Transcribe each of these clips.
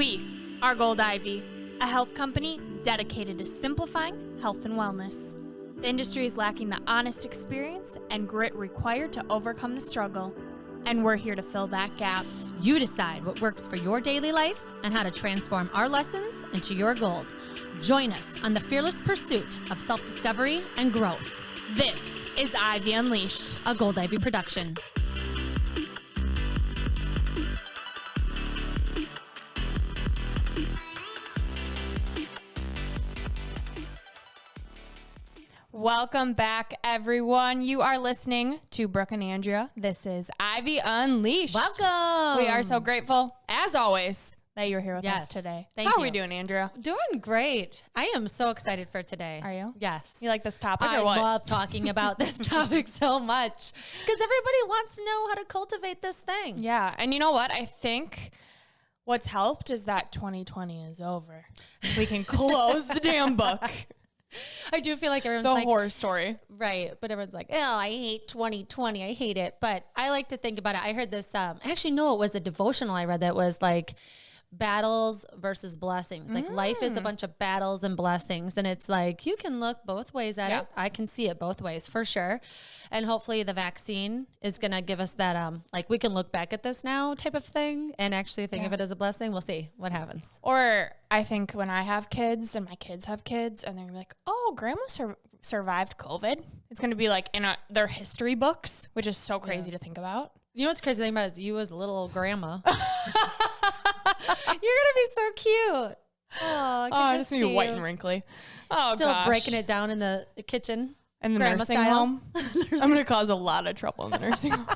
We are Gold Ivy, a health company dedicated to simplifying health and wellness. The industry is lacking the honest experience and grit required to overcome the struggle, and we're here to fill that gap. You decide what works for your daily life and how to transform our lessons into your gold. Join us on the fearless pursuit of self-discovery and growth. This is Ivy Unleashed, A Gold Ivy production. Welcome back, everyone. You are listening to Brooke and Andrea. This is Ivy Unleashed. Welcome. We are so grateful, as always, that you're here with us today. Thank How you. are we doing, Andrea? Doing great. I am so excited for today. Are you? Yes. You like this topic I or what? love talking about this topic so much because everybody wants to know how to cultivate this thing. Yeah, and you know what? I think what's helped is that 2020 is over. We can close the damn book. I do feel like everyone's The like, horror story. right, but everyone's like, oh, I hate 2020. I hate it. But I like to think about it. I heard this, actually, no, it was a devotional I read that was like battles versus blessings. Like life is a bunch of battles and blessings. And it's like, you can look both ways at it. I can see it both ways for sure. And hopefully the vaccine is going to give us that, like we can look back at this now type of thing and actually think of it as a blessing. We'll see what happens. Or I think when I have kids and my kids have kids and they're gonna be like, oh, grandma survived COVID. It's going to be like in their history books, which is so crazy to think about. You know what's crazy thing about it is you as a little old grandma. You're going to be so cute. Oh, I just be white and wrinkly. Oh, Still gosh. breaking it down in the kitchen. In the grandma nursing style. home. I'm going to cause a lot of trouble in the nursing home.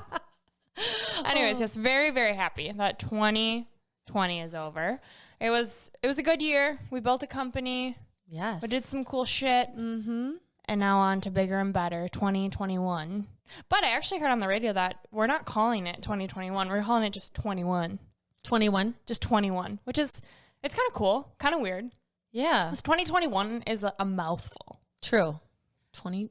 Anyways, yes, very, very happy that 2020 is over. It was a good year. We built a company. Yes. We did some cool shit. Mm-hmm. And now on to bigger and better, 2021. But I actually heard on the radio that we're not calling it 2021. We're calling it just 21. 21. Just 21, which is, it's kind of cool, kind of weird. Yeah. Because 2021 is a mouthful. True. 21.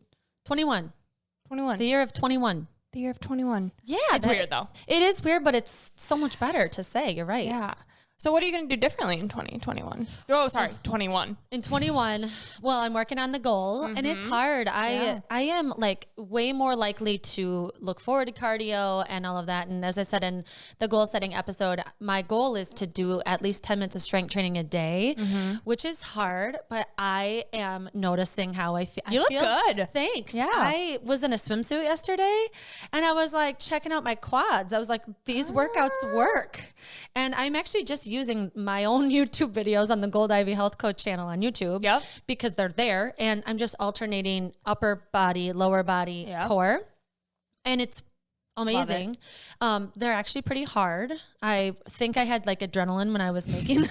21. The year of 21. The year of 21. Yeah. It's weird, though. It is weird, but it's so much better to say. You're right. Yeah. So what are you going to do differently in 2021? Oh, sorry, 21. In 21, well, I'm working on the goal and it's hard. I am like way more likely to look forward to cardio and all of that. And as I said in the goal setting episode, my goal is to do at least 10 minutes of strength training a day, which is hard, but I am noticing how I feel. You look good. Thanks. Yeah. I was in a swimsuit yesterday and I was like checking out my quads. I was like, these workouts work. And I'm actually just using my own YouTube videos on the Gold Ivy Health Coach channel on YouTube because they're there. And I'm just alternating upper body, lower body, core. And it's amazing. They're actually pretty hard. I think I had like adrenaline when I was making them.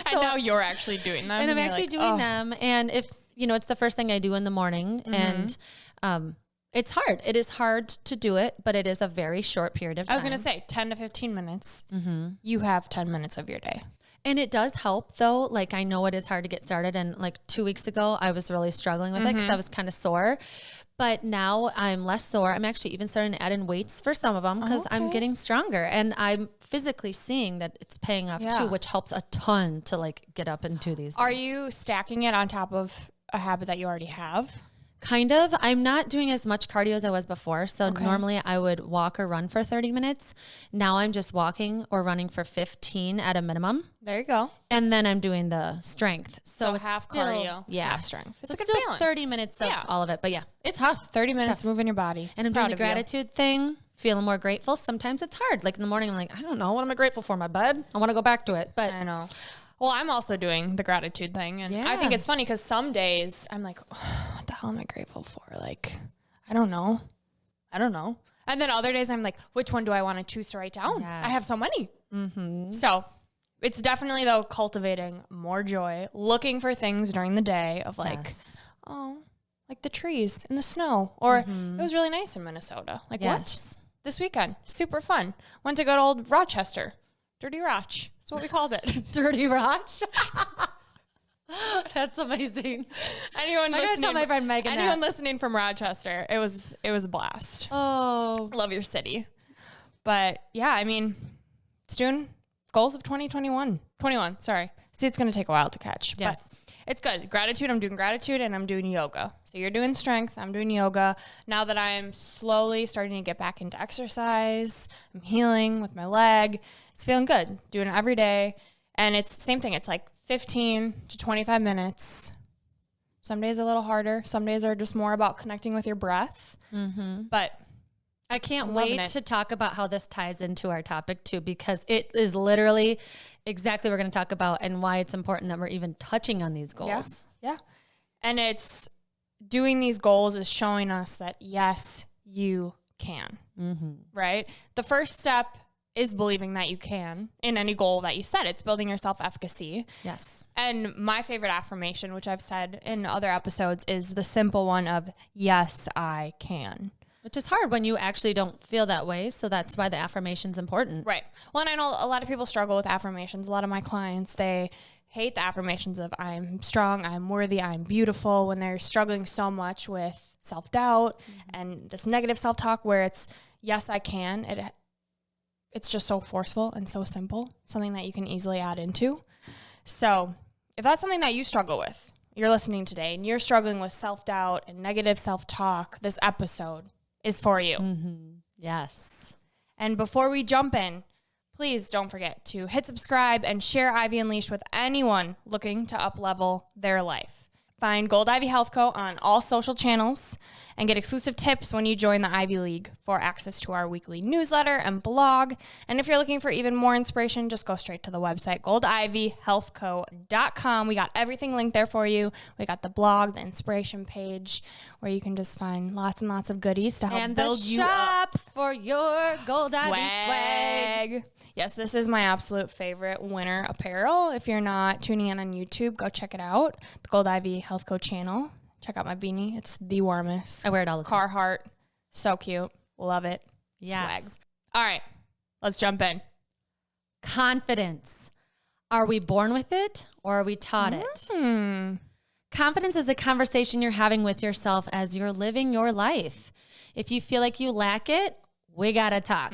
And now you're actually doing them. And I'm actually doing them. And if, you know, it's the first thing I do in the morning. And it's hard. It is hard to do it, but it is a very short period of time. I was going to say 10 to 15 minutes. You have 10 minutes of your day. And it does help though. Like I know it is hard to get started. And like 2 weeks ago, I was really struggling with it because I was kind of sore. But now I'm less sore. I'm actually even starting to add in weights for some of them because I'm getting stronger. And I'm physically seeing that it's paying off too, which helps a ton to like get up and do these things. Are you stacking it on top of a habit that you already have? Kind of. I'm not doing as much cardio as I was before. So normally I would walk or run for 30 minutes. Now I'm just walking or running for 15 at a minimum. There you go. And then I'm doing the strength. So it's half still, cardio, half strength. So It's it's a good still balance. 30 minutes of all of it. But yeah, it's tough. 30 minutes moving your body. And I'm doing the gratitude thing, feeling more grateful. Sometimes it's hard. Like in the morning, I'm like, I don't know. What am I grateful for? My bed? I want to go back to it. But I know. Well, I'm also doing the gratitude thing. And I think it's funny because some days I'm like, oh, what the hell am I grateful for? Like, I don't know. And then other days I'm like, which one do I want to choose to write down? Yes. I have so many. So it's definitely, though, cultivating more joy, looking for things during the day of like, oh, like the trees and the snow. Or it was really nice in Minnesota. Like what? This weekend. Super fun. Went to good old Rochester. Dirty Roch. That's what we called it. Dirty Roch. That's amazing. Anyone I gotta listening, tell my friend Megan anyone that. listening from Rochester, it was a blast. Oh, Love your city. But yeah, I mean, it's doing goals of 2021. 21. Sorry. See, it's going to take a while to catch. Yes. But it's good. Gratitude. I'm doing gratitude and I'm doing yoga. So you're doing strength. I'm doing yoga. Now that I'm slowly starting to get back into exercise, I'm healing with my leg. It's feeling good. Doing it every day. And it's the same thing. It's like 15 to 25 minutes. Some days a little harder. Some days are just more about connecting with your breath. But I can't wait to talk about how this ties into our topic too, because it is literally exactly what we're going to talk about and why it's important that we're even touching on these goals. Yeah. And it's doing these goals is showing us that, yes, you can, right? The first step is believing that you can in any goal that you set. It's building your self-efficacy. Yes. And my favorite affirmation, which I've said in other episodes, is the simple one of, yes, I can. Which is hard when you actually don't feel that way. So that's why the affirmation's important. Right. Well, and I know a lot of people struggle with affirmations. A lot of my clients, they hate the affirmations of I'm strong, I'm worthy, I'm beautiful, when they're struggling so much with self-doubt and this negative self-talk where it's, yes, I can. It's just so forceful and so simple, something that you can easily add into. So if that's something that you struggle with, you're listening today and you're struggling with self-doubt and negative self-talk, this episode is for you. Yes. And before we jump in, please don't forget to hit subscribe and share Ivy Unleashed with anyone looking to up-level their life. Find Gold Ivy Health Co. on all social channels and get exclusive tips when you join the Ivy League for access to our weekly newsletter and blog. And if you're looking for even more inspiration, just go straight to the website, goldivyhealthco.com. We got everything linked there for you. We got the blog, the inspiration page, where you can just find lots and lots of goodies to help build you up. And the shop for your Gold Ivy swag. Yes, this is my absolute favorite winter apparel. If you're not tuning in on YouTube, go check it out. The Gold Ivy Health Co channel. Check out my beanie. It's the warmest. I wear it all the time. Carhartt. So cute. Love it. Yes. Swag. All right. Let's jump in. Confidence. Are we born with it or are we taught it? Confidence is the conversation you're having with yourself as you're living your life. If you feel like you lack it, we got to talk.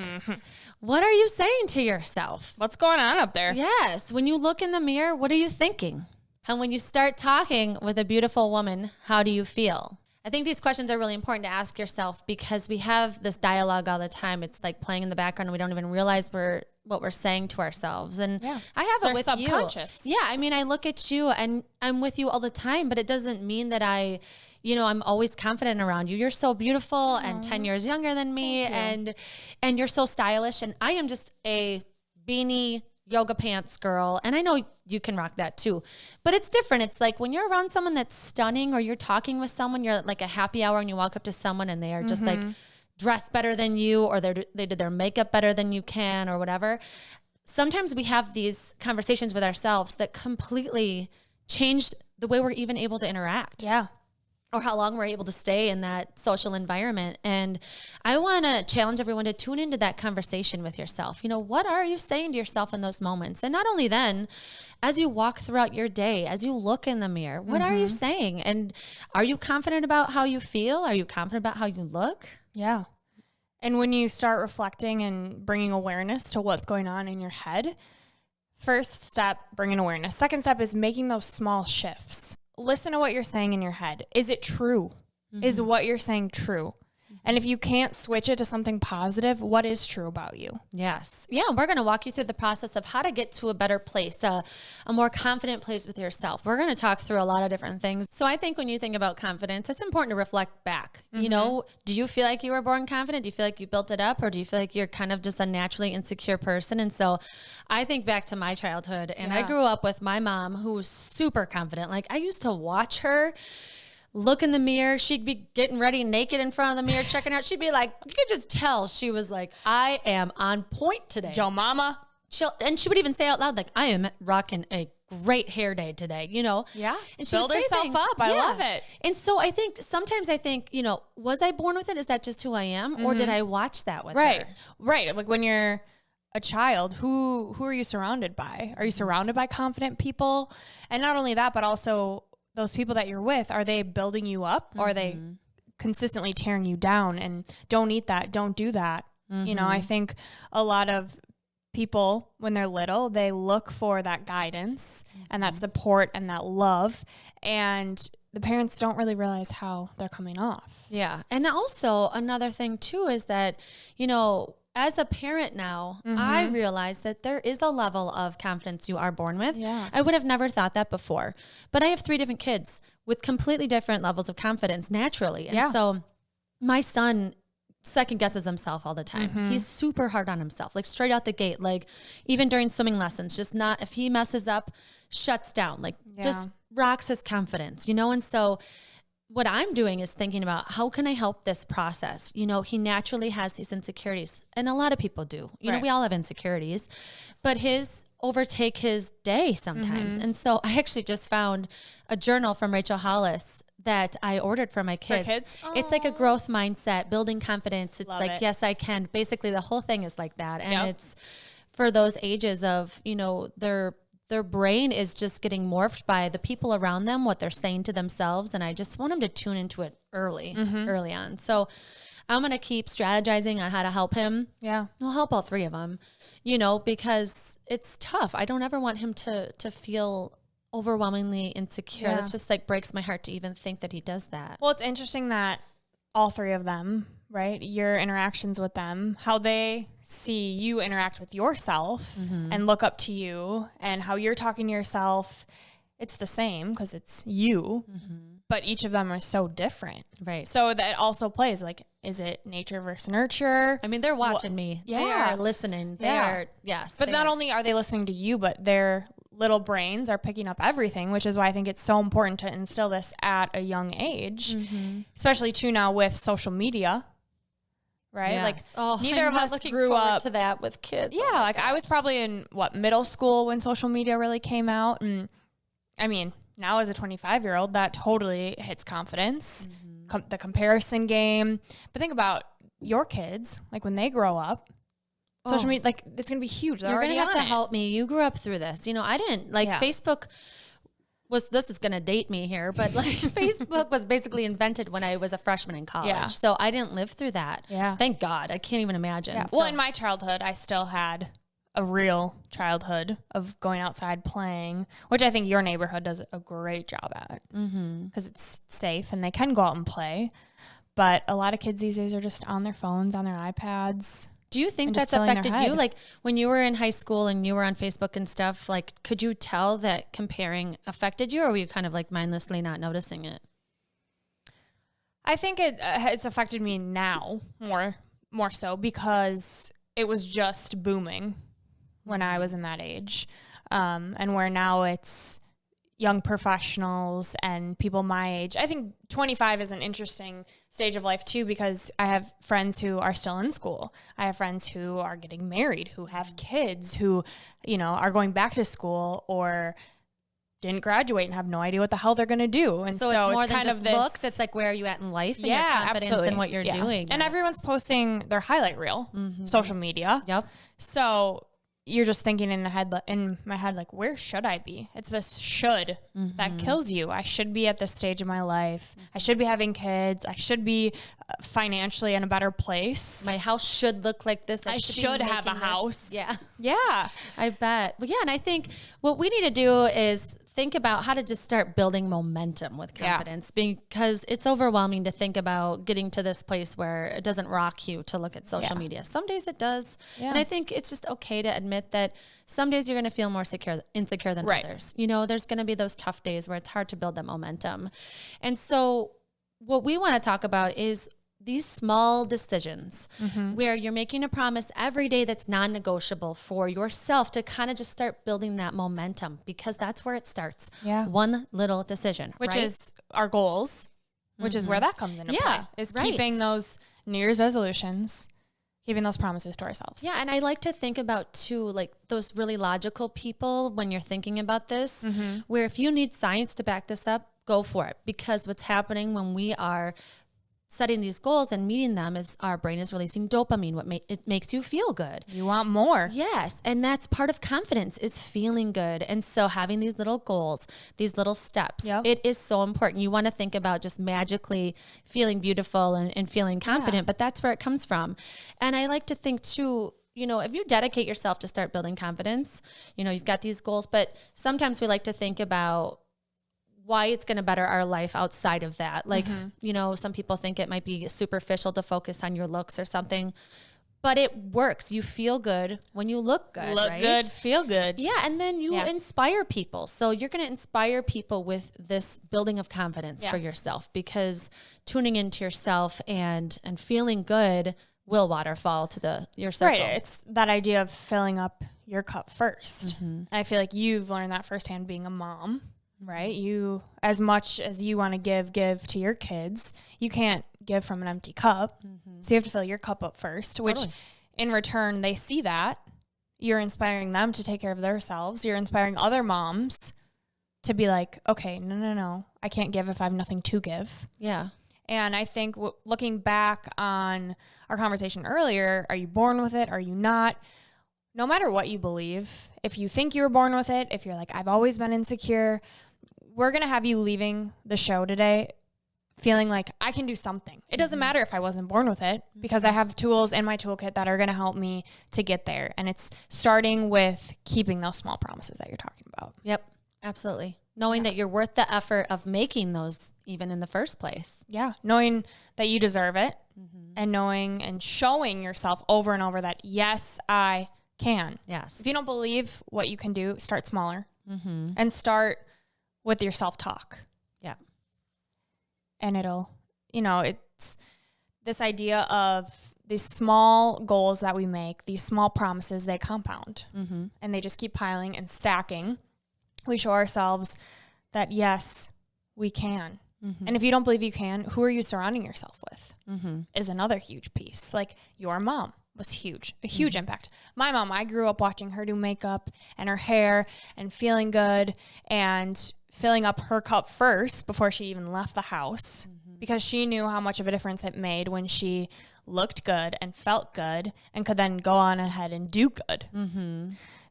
What are you saying to yourself? What's going on up there? Yes. When you look in the mirror, what are you thinking? And when you start talking with a beautiful woman, how do you feel? I think these questions are really important to ask yourself because we have this dialogue all the time. It's like playing in the background and we don't even realize what we're saying to ourselves. And I have it with subconscious. you. Yeah. I mean, I look at you and I'm with you all the time, but it doesn't mean that I'm always confident around you. You're so beautiful and 10 years younger than me and you're so stylish. And I am just a beanie yoga pants girl. And I know you can rock that too, but it's different. It's like when you're around someone that's stunning or you're talking with someone, you're at like a happy hour and you walk up to someone and they are just like dressed better than you, or they did their makeup better than you can or whatever. Sometimes we have these conversations with ourselves that completely change the way we're even able to interact. Yeah. Or how long we're able to stay in that social environment. And I want to challenge everyone to tune into that conversation with yourself. What are you saying to yourself in those moments? And not only then, as you walk throughout your day, as you look in the mirror, what are you saying? And are you confident about how you feel? Are you confident about how you look? Yeah. And when you start reflecting and bringing awareness to what's going on in your head, first step, bringing awareness. Second step is making those small shifts. Listen to what you're saying in your head. Is it true? Is what you're saying true? And if you can't switch it to something positive, what is true about you? Yes. Yeah. We're going to walk you through the process of how to get to a better place, a more confident place with yourself. We're going to talk through a lot of different things. So I think when you think about confidence, it's important to reflect back. Do you feel like you were born confident? Do you feel like you built it up? Or do you feel like you're kind of just a naturally insecure person? And so I think back to my childhood and I grew up with my mom who was super confident. Like I used to watch her look in the mirror. She'd be getting ready naked in front of the mirror, checking out. She'd be like, you could just tell she was like, I am on point today. Joe Mama. And she would even say out loud, like, I am rocking a great hair day today, Yeah. And she build herself up. I love it. And so sometimes I think, was I born with it? Is that just who I am? Or did I watch that with her? Right. Like when you're a child, who are you surrounded by? Are you surrounded by confident people? And not only that, but also those people that you're with, are they building you up or are they consistently tearing you down and don't eat that, don't do that? I think a lot of people, when they're little, they look for that guidance and that support and that love. And the parents don't really realize how they're coming off. Yeah. And also another thing too is that, you know, as a parent now, I realize that there is a level of confidence you are born with. Yeah. I would have never thought that before, but I have 3 different kids with completely different levels of confidence naturally. And so my son second guesses himself all the time. He's super hard on himself, like straight out the gate, like even during swimming lessons, just not, if he messes up, shuts down, like just rocks his confidence, you know? And so what I'm doing is thinking about how can I help this process? You know, he naturally has these insecurities, and a lot of people do. You know, we all have insecurities, but his overtake his day sometimes. And so I actually just found a journal from Rachel Hollis that I ordered for my kids. It's like a growth mindset, building confidence. It's like, yes, I can. Basically, the whole thing is like that. And it's for those ages of, you know, their brain is just getting morphed by the people around them, what they're saying to themselves. And I just want them to tune into it early on. So I'm going to keep strategizing on how to help him. Yeah. I'll help all 3 of them, you know, because it's tough. I don't ever want him to feel overwhelmingly insecure. That just like breaks my heart to even think that he does that. Well, it's interesting that all 3 of them, right? Your interactions with them, how they see you interact with yourself and look up to you, and how you're talking to yourself. It's the same because it's you, but each of them are so different. Right. So that also plays, like, is it nature versus nurture? I mean, they're watching me. Yeah. They are listening. They are, yes. But not only are they listening to you, but their little brains are picking up everything, which is why I think it's so important to instill this at a young age, especially too now with social media. Right? Yes. Like neither of us grew up to that with kids. Yeah. Like I was probably in middle school when social media really came out. And I mean, now as a 25-year-old, that totally hits confidence, the comparison game. But think about your kids, like when they grow up, social media, like it's going to be huge. You're going to have to help me. You grew up through this. You know, I didn't Facebook this is going to date me here, but like Facebook was basically invented when I was a freshman in college. Yeah. So I didn't live through that. Yeah. Thank God. I can't even imagine. Yeah. So. Well, in my childhood, I still had a real childhood of going outside playing, which I think your neighborhood does a great job at because it's safe and they can go out and play. But a lot of kids these days are just on their phones, on their iPads. Do you think that's affected you? Like when you were in high school and you were on Facebook and stuff, like could you tell that comparing affected you, or were you kind of like mindlessly not noticing it? I think it's affected me now more so because it was just booming when I was in that age. And where now it's young professionals and people my age. I think 25 is an interesting stage of life too, because I have friends who are still in school. I have friends who are getting married, who have kids, who, you know, are going back to school or didn't graduate and have no idea what the hell they're going to do. And so it's more than just books. It's like, where are you at in life and your confidence in what you're doing. And everyone's posting their highlight reel, social media. Yep. So you're just thinking in my head, like, where should I be? It's this should that kills you. I should be at this stage of my life. I should be having kids. I should be financially in a better place. My house should look like this. I should have a house. Yeah. Yeah. I bet. Well, yeah. And I think what we need to do is think about how to just start building momentum with confidence, because it's overwhelming to think about getting to this place where it doesn't rock you to look at social media. Some days it does. Yeah. And I think it's just okay to admit that some days you're going to feel more insecure than others. You know, there's going to be those tough days where it's hard to build that momentum. And so what we want to talk about is these small decisions where you're making a promise every day that's non-negotiable for yourself to kind of just start building that momentum, because that's where it starts. Yeah. One little decision, which is our goals, which is where that comes into play, is keeping those New Year's resolutions, keeping those promises to ourselves. Yeah. And I like to think about too, like those really logical people when you're thinking about this, where if you need science to back this up, go for it. Because what's happening when we are setting these goals and meeting them is our brain is releasing dopamine. It makes you feel good. You want more. Yes. And that's part of confidence, is feeling good. And so having these little goals, these little steps, it is so important. You want to think about just magically feeling beautiful and feeling confident, but that's where it comes from. And I like to think too, if you dedicate yourself to start building confidence, you've got these goals, but sometimes we like to think about why it's going to better our life outside of that. Like, some people think it might be superficial to focus on your looks or something, but it works. You feel good when you look good, right? Good, feel good. Yeah. And then you inspire people. So you're going to inspire people with this building of confidence for yourself, because tuning into yourself and feeling good will waterfall to your circle. Right. It's that idea of filling up your cup first. And I feel like you've learned that firsthand being a mom, right? You, as much as you want to give to your kids, you can't give from an empty cup. So you have to fill your cup up first, which in return, they see that. You're inspiring them to take care of themselves. You're inspiring other moms to be like, okay, no, I can't give if I have nothing to give. Yeah. And I think looking back on our conversation earlier, are you born with it? Are you not? No matter what you believe, if you think you were born with it, if you're like, I've always been insecure, we're going to have you leaving the show today feeling like I can do something. It doesn't matter if I wasn't born with it, because I have tools in my toolkit that are going to help me to get there. And it's starting with keeping those small promises that you're talking about. Yep, absolutely. Knowing that you're worth the effort of making those even in the first place. Yeah, knowing that you deserve it, and knowing and showing yourself over and over that, yes, I can. Yes. If you don't believe what you can do, start smaller and start with your self-talk. Yeah. And it'll, it's this idea of these small goals that we make, these small promises, they compound and they just keep piling and stacking. We show ourselves that, yes, we can. And if you don't believe you can, who are you surrounding yourself with is another huge piece. Like your mom was huge, a huge impact. My mom, I grew up watching her do makeup and her hair and feeling good and filling up her cup first before she even left the house, because she knew how much of a difference it made when she looked good and felt good and could then go on ahead and do good.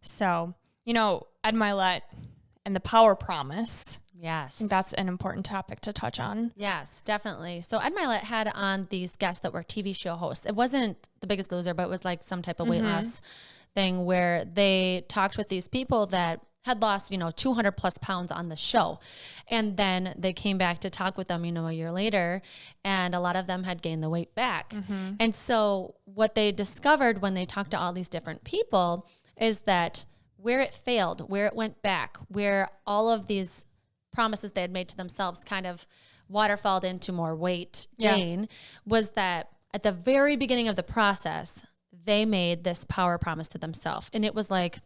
So, Ed Milet and the power promise. Yes. I think that's an important topic to touch on. Yes, definitely. So Ed Milet had on these guests that were TV show hosts. It wasn't The Biggest Loser, but it was like some type of weight loss thing where they talked with these people that had lost, 200 plus pounds on the show. And then they came back to talk with them, a year later, and a lot of them had gained the weight back. And so what they discovered when they talked to all these different people is that where it failed, where it went back, where all of these promises they had made to themselves kind of waterfalled into more weight gain, was that at the very beginning of the process, they made this power promise to themselves. And it was like,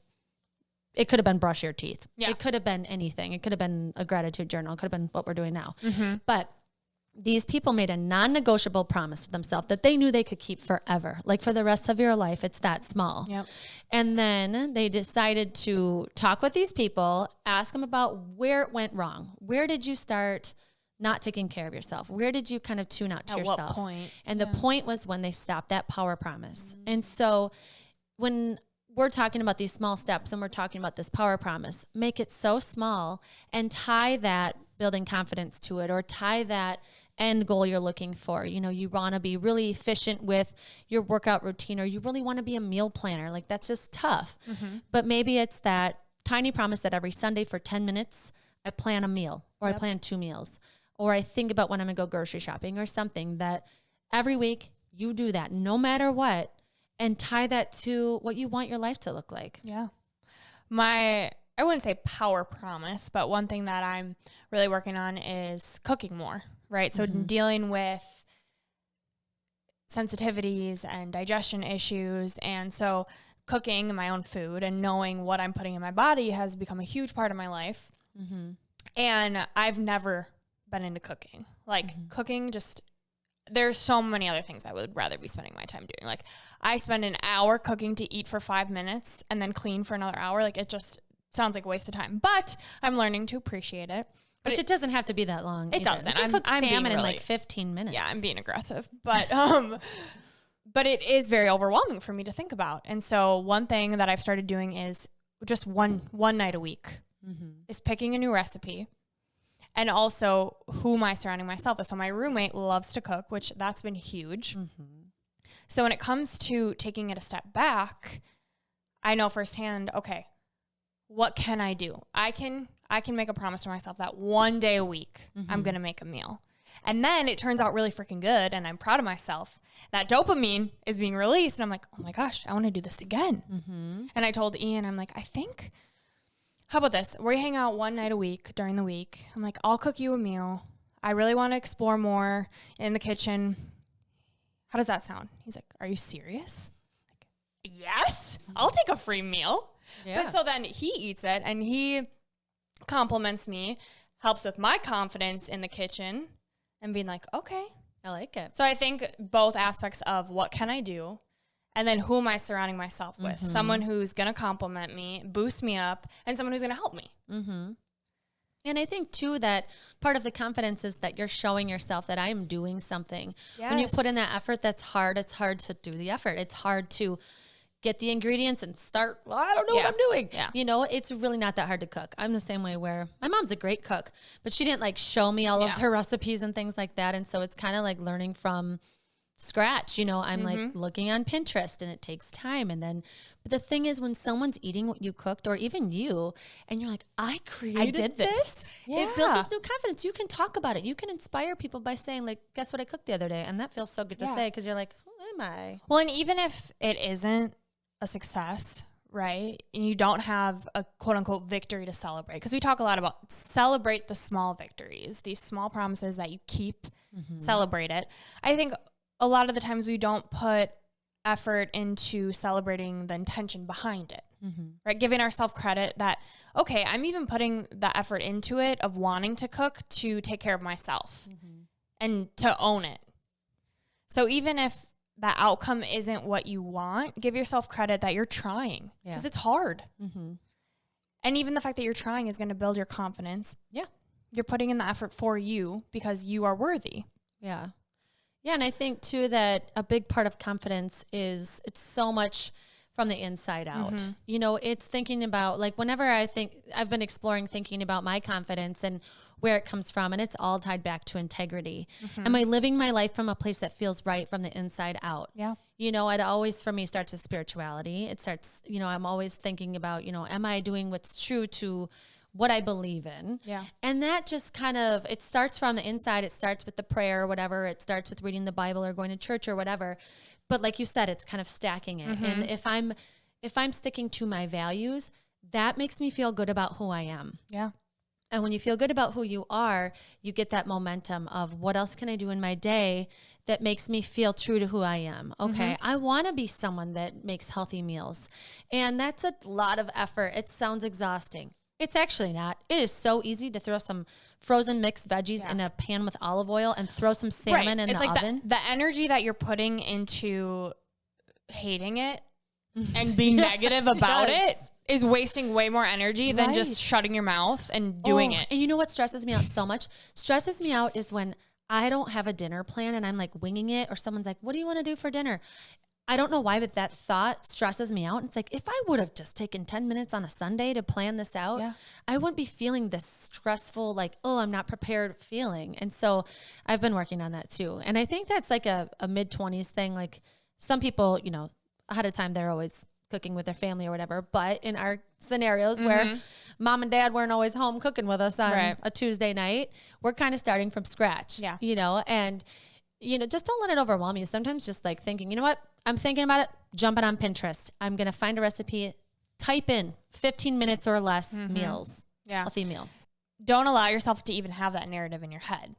it could have been brush your teeth. Yeah. It could have been anything. It could have been a gratitude journal. It could have been what we're doing now. But these people made a non-negotiable promise to themselves that they knew they could keep forever. Like for the rest of your life, it's that small. Yep. And then they decided to talk with these people, ask them about where it went wrong. Where did you start not taking care of yourself? Where did you kind of tune out to yourself? At what point? And the point was when they stopped that power promise. And so when we're talking about these small steps and we're talking about this power promise, make it so small and tie that building confidence to it, or tie that end goal you're looking for. You want to be really efficient with your workout routine, or you really want to be a meal planner. Like that's just tough. But maybe it's that tiny promise that every Sunday for 10 minutes, I plan a meal, or I plan 2 meals, or I think about when I'm going to go grocery shopping or something, that every week you do that no matter what, and tie that to what you want your life to look like. Yeah. I wouldn't say power promise, but one thing that I'm really working on is cooking more, right? So dealing with sensitivities and digestion issues. And so cooking my own food and knowing what I'm putting in my body has become a huge part of my life. And I've never been into cooking. Like cooking just, there's so many other things I would rather be spending my time doing. Like I spend an hour cooking to eat for 5 minutes and then clean for another hour. Like it just sounds like a waste of time, but I'm learning to appreciate it. But it doesn't have to be that long. It doesn't. You can cook salmon in like 15 minutes. Yeah, I'm being aggressive, but it is very overwhelming for me to think about. And so one thing that I've started doing is just one night a week is picking a new recipe. And also, who am I surrounding myself with? So my roommate loves to cook, which that's been huge. So when it comes to taking it a step back, I know firsthand, okay, what can I do? I can make a promise to myself that one day a week, I'm going to make a meal. And then it turns out really freaking good. And I'm proud of myself. That dopamine is being released. And I'm like, oh my gosh, I want to do this again. And I told Ian, I'm like, how about this? We hang out one night a week during the week. I'm like, I'll cook you a meal. I really want to explore more in the kitchen. How does that sound? He's like, are you serious? Like, yes, I'll take a free meal. Yeah. But so then he eats it and he compliments me, helps with my confidence in the kitchen and being like, okay, I like it. So I think both aspects of what can I do and then who am I surrounding myself with? Someone who's going to compliment me, boost me up, and someone who's going to help me. And I think, too, that part of the confidence is that you're showing yourself that I'm doing something. Yes. When you put in that effort, that's hard. It's hard to do the effort. It's hard to get the ingredients and start, well, I don't know what I'm doing. Yeah. You know, it's really not that hard to cook. I'm the same way where my mom's a great cook, but she didn't like show me all of her recipes and things like that. And so it's kind of like learning from scratch. You know, I'm like looking on Pinterest and it takes time. And then, but the thing is when someone's eating what you cooked or even you, and you're like, I did this. Yeah. It builds this new confidence. You can talk about it. You can inspire people by saying like, guess what I cooked the other day? And that feels so good to say. Cause you're like, who am I? Well, and even if it isn't a success, right? And you don't have a quote unquote victory to celebrate. Because we talk a lot about celebrate the small victories, these small promises that you keep, celebrate it. I think a lot of the times we don't put effort into celebrating the intention behind it, right? Giving ourselves credit that, okay, I'm even putting the effort into it of wanting to cook to take care of myself and to own it. So even if the outcome isn't what you want, give yourself credit that you're trying because it's hard. And even the fact that you're trying is going to build your confidence. Yeah. You're putting in the effort for you because you are worthy. Yeah. Yeah. And I think too that a big part of confidence is it's so much from the inside out. You know, it's thinking about like whenever I've been exploring thinking about my confidence and where it comes from, and it's all tied back to integrity. Am I living my life from a place that feels right from the inside out? Yeah. You know, it always, for me, starts with spirituality. It starts, you know, I'm always thinking about, you know, am I doing what's true to what I believe in? Yeah. And that just kind of, it starts from the inside. It starts with the prayer or whatever. It starts with reading the Bible or going to church or whatever. But like you said, it's kind of stacking it. And if I'm sticking to my values, that makes me feel good about who I am. Yeah. And when you feel good about who you are, you get that momentum of what else can I do in my day that makes me feel true to who I am. Okay, I want to be someone that makes healthy meals. And that's a lot of effort. It sounds exhausting. It's actually not. It is so easy to throw some frozen mixed veggies in a pan with olive oil and throw some salmon in the oven. The energy that you're putting into hating it and being negative about it is wasting way more energy than just shutting your mouth and doing it. And you know what stresses me out so much? Stresses me out is when I don't have a dinner plan and I'm like winging it, or someone's like, what do you want to do for dinner? I don't know why, but that thought stresses me out. It's like, if I would have just taken 10 minutes on a Sunday to plan this out, I wouldn't be feeling this stressful, like, oh, I'm not prepared feeling. And so I've been working on that too. And I think that's like a mid-20s thing. Like some people, you know, ahead of time, they're always cooking with their family or whatever. But in our scenarios where mom and dad weren't always home cooking with us on a Tuesday night, we're kind of starting from scratch, you know, and, you know, just don't let it overwhelm you. Sometimes just like thinking, you know what, I'm thinking about it, jumping on Pinterest. I'm going to find a recipe, type in 15 minutes or less meals, healthy meals. Don't allow yourself to even have that narrative in your head.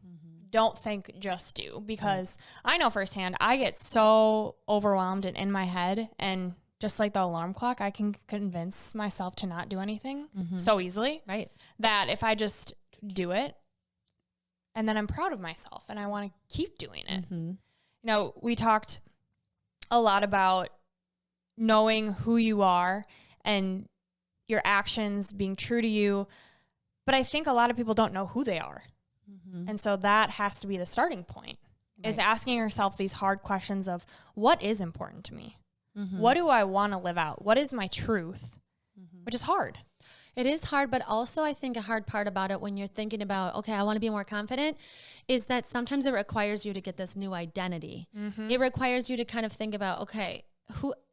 Don't think, just do, because I know firsthand, I get so overwhelmed and in my head, and just like the alarm clock, I can convince myself to not do anything so easily, right? That if I just do it, and then I'm proud of myself and I want to keep doing it. You know, we talked a lot about knowing who you are and your actions being true to you, but I think a lot of people don't know who they are. And so that has to be the starting point, is asking yourself these hard questions of what is important to me? What do I want to live out? What is my truth? Which is hard. It is hard, but also I think a hard part about it when you're thinking about, okay, I want to be more confident, is that sometimes it requires you to get this new identity. It requires you to kind of think about, okay,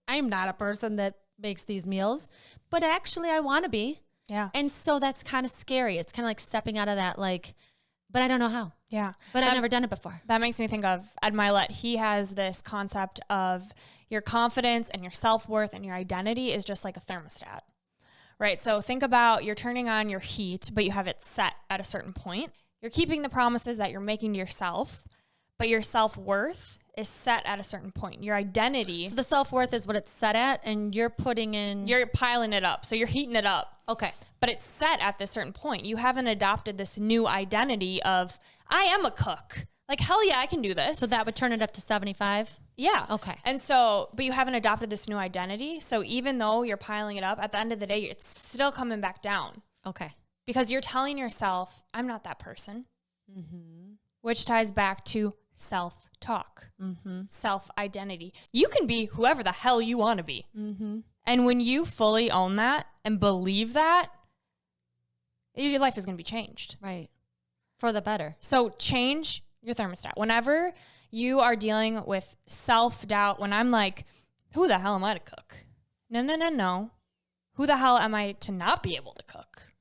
I'm not a person that makes these meals, but actually I want to be. Yeah. And so that's kind of scary. It's kind of like stepping out of that, like, but I don't know how. Yeah. But I've never done it before. That makes me think of Ed Milet. He has this concept of your confidence and your self-worth and your identity is just like a thermostat, right? So think about you're turning on your heat, but you have it set at a certain point. You're keeping the promises that you're making to yourself, but your self-worth is set at a certain point. Your identity. So the self-worth is what it's set at, and you're piling it up. So you're heating it up. Okay. But it's set at this certain point. You haven't adopted this new identity of, I am a cook. Like, hell yeah, I can do this. So that would turn it up to 75? Yeah. Okay. And so, but you haven't adopted this new identity. So even though you're piling it up, at the end of the day, it's still coming back down. Okay. Because you're telling yourself, I'm not that person. Which ties back to self-talk, self-identity. You can be whoever the hell you want to be. And when you fully own that and believe that, your life is going to be changed. Right. For the better. So change your thermostat. Whenever you are dealing with self-doubt, when I'm like, who the hell am I to cook? No. Who the hell am I to not be able to cook?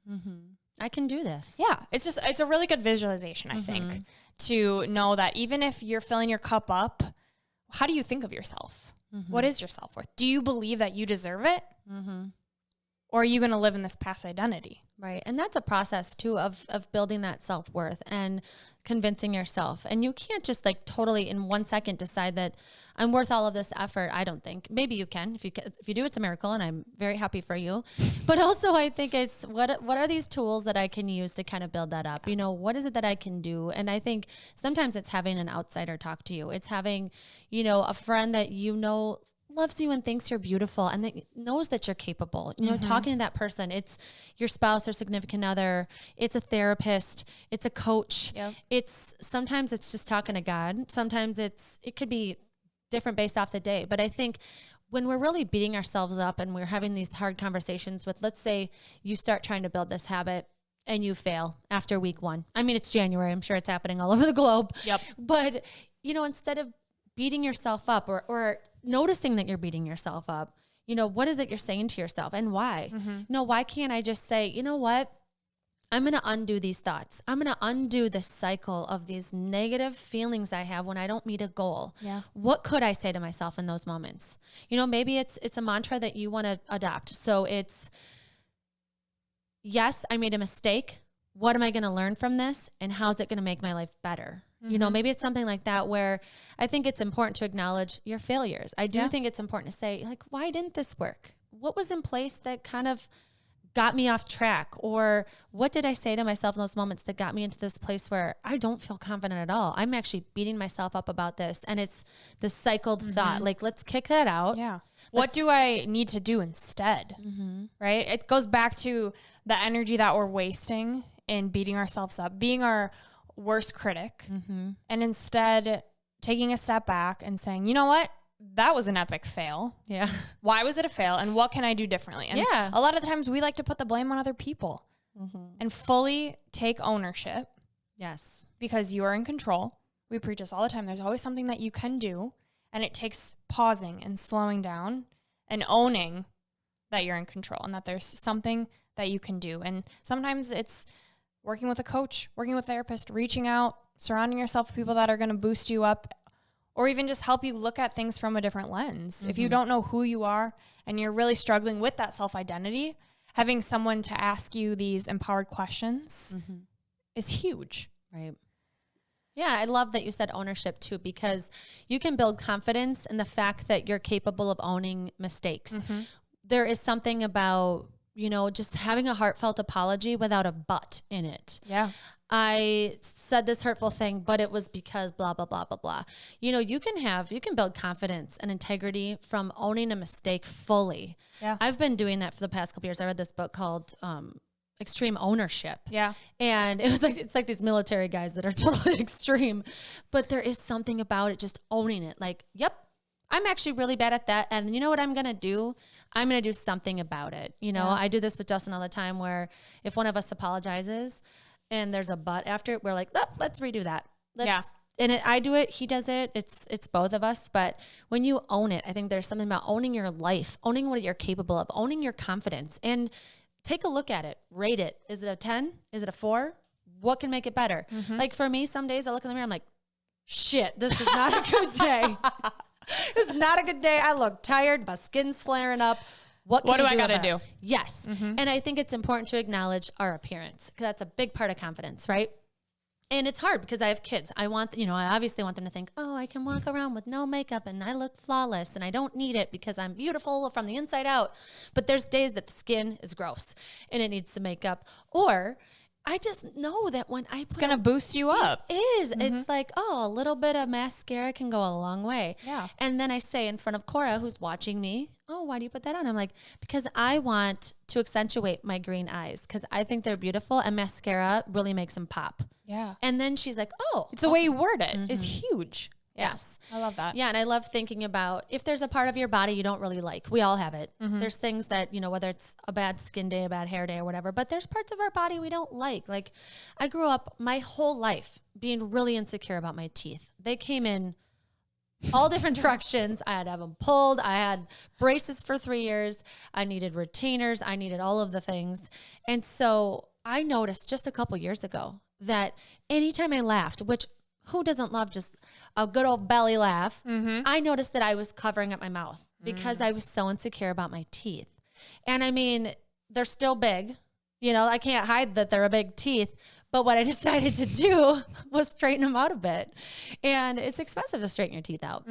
I can do this. Yeah. It's a really good visualization, I think, to know that even if you're filling your cup up, how do you think of yourself? What is your self-worth? Do you believe that you deserve it? Or are you going to live in this past identity? Right. And that's a process too of building that self-worth and convincing yourself. And you can't just like totally in 1 second decide that I'm worth all of this effort. I don't think. Maybe you can. If you do, it's a miracle, and I'm very happy for you. But also I think it's what are these tools that I can use to kind of build that up? You know, what is it that I can do? And I think sometimes it's having an outsider talk to you. It's having, you know, a friend that you know loves you and thinks you're beautiful and that knows that you're capable. You know, talking to that person, it's your spouse or significant other, it's a therapist, it's a coach. Yep. Sometimes it's just talking to God. Sometimes it could be different based off the day. But I think when we're really beating ourselves up and we're having these hard conversations with, let's say you start trying to build this habit and you fail after week 1. I mean, it's January. I'm sure it's happening all over the globe. Yep. But, you know, instead of beating yourself up or noticing that you're beating yourself up, you know, what is it you're saying to yourself and why? You know, why can't I just say, you know what? I'm going to undo these thoughts. I'm going to undo the cycle of these negative feelings I have when I don't meet a goal. Yeah. What could I say to myself in those moments? You know, maybe it's a mantra that you want to adopt. So it's, yes, I made a mistake. What am I going to learn from this? And how's it going to make my life better? You know, maybe it's something like that where I think it's important to acknowledge your failures. I do think it's important to say, like, why didn't this work? What was in place that kind of got me off track? Or what did I say to myself in those moments that got me into this place where I don't feel confident at all? I'm actually beating myself up about this. And it's the cycled thought, like, let's kick that out. Yeah. What do I need to do instead? Right? It goes back to the energy that we're wasting in beating ourselves up, being our worst critic, and instead taking a step back and saying, you know what? That was an epic fail. Yeah. Why was it a fail? And what can I do differently? And a lot of the times we like to put the blame on other people and fully take ownership. Yes. Because you are in control. We preach this all the time. There's always something that you can do. And it takes pausing and slowing down and owning that you're in control and that there's something that you can do. And sometimes it's working with a coach, working with a therapist, reaching out, surrounding yourself with people that are going to boost you up, or even just help you look at things from a different lens. If you don't know who you are and you're really struggling with that self-identity, having someone to ask you these empowered questions is huge. Right. Yeah, I love that you said ownership too, because you can build confidence in the fact that you're capable of owning mistakes. There is something about, you know, just having a heartfelt apology without a but in it. Yeah. I said this hurtful thing, but it was because blah, blah, blah, blah, blah. You know, you can build confidence and integrity from owning a mistake fully. Yeah. I've been doing that for the past couple years. I read this book called Extreme Ownership. Yeah. And it was like, it's like these military guys that are totally extreme, but there is something about it, just owning it. Like, yep, I'm actually really bad at that. And you know what I'm going to do? I'm going to do something about it. You know, I do this with Justin all the time where if one of us apologizes and there's a but after it, we're like, oh, let's redo that. And I do it. He does it. It's both of us. But when you own it, I think there's something about owning your life, owning what you're capable of, owning your confidence, and take a look at it, rate it. Is it a 10? Is it a 4? What can make it better? Like for me, some days I look in the mirror, I'm like, shit, this is not a good day. This is not a good day. I look tired. My skin's flaring up. What do I got to do? Yes. And I think it's important to acknowledge our appearance because that's a big part of confidence, right? And it's hard because I have kids. I want, I obviously want them to think, oh, I can walk around with no makeup and I look flawless and I don't need it because I'm beautiful from the inside out. But there's days that the skin is gross and it needs some makeup. Or I just know that when it's going to boost you up. It is. It's like, oh, a little bit of mascara can go a long way. Yeah. And then I say in front of Cora, who's watching me, oh, why do you put that on? I'm like, because I want to accentuate my green eyes because I think they're beautiful and mascara really makes them pop. Yeah. And then she's like, oh. It's the way you word it is huge. Yes. I love that. Yeah. And I love thinking about if there's a part of your body you don't really like, we all have it. There's things that, whether it's a bad skin day, a bad hair day or whatever, but there's parts of our body we don't like. Like I grew up my whole life being really insecure about my teeth. They came in all different directions. I had to have them pulled. I had braces for 3 years. I needed retainers. I needed all of the things. And so I noticed just a couple years ago that anytime I laughed, which who doesn't love just a good old belly laugh? I noticed that I was covering up my mouth because I was so insecure about my teeth. And I mean, they're still big. I can't hide that they're a big teeth. But what I decided to do was straighten them out a bit. And it's expensive to straighten your teeth out.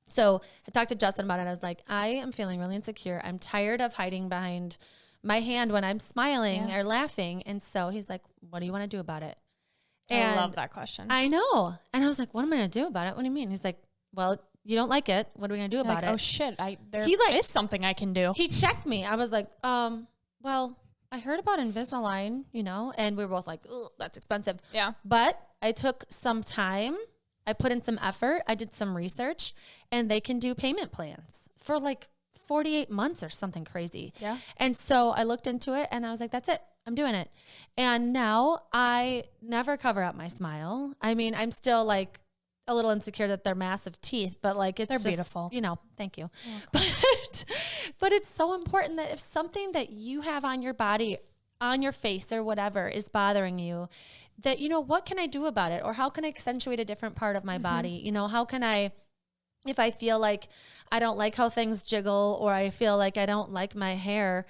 So I talked to Justin about it. I was like, I am feeling really insecure. I'm tired of hiding behind my hand when I'm smiling or laughing. And so he's like, what do you want to do about it? And I love that question. I know. And I was like, what am I going to do about it? What do you mean? He's like, well, you don't like it. What are we going to do about it? Oh shit. There is is something I can do. He checked me. I was like, well, I heard about Invisalign, and we were both like, oh, that's expensive. Yeah. But I took some time. I put in some effort. I did some research and they can do payment plans for like 48 months or something crazy. Yeah. And so I looked into it and I was like, that's it. I'm doing it. And now I never cover up my smile. I mean, I'm still like a little insecure that they're massive teeth, but like they're just beautiful. Thank you. But it's so important that if something that you have on your body, on your face or whatever is bothering you, that, what can I do about it? Or how can I accentuate a different part of my body? How can I, if I feel like I don't like how things jiggle or I feel like I don't like my hair,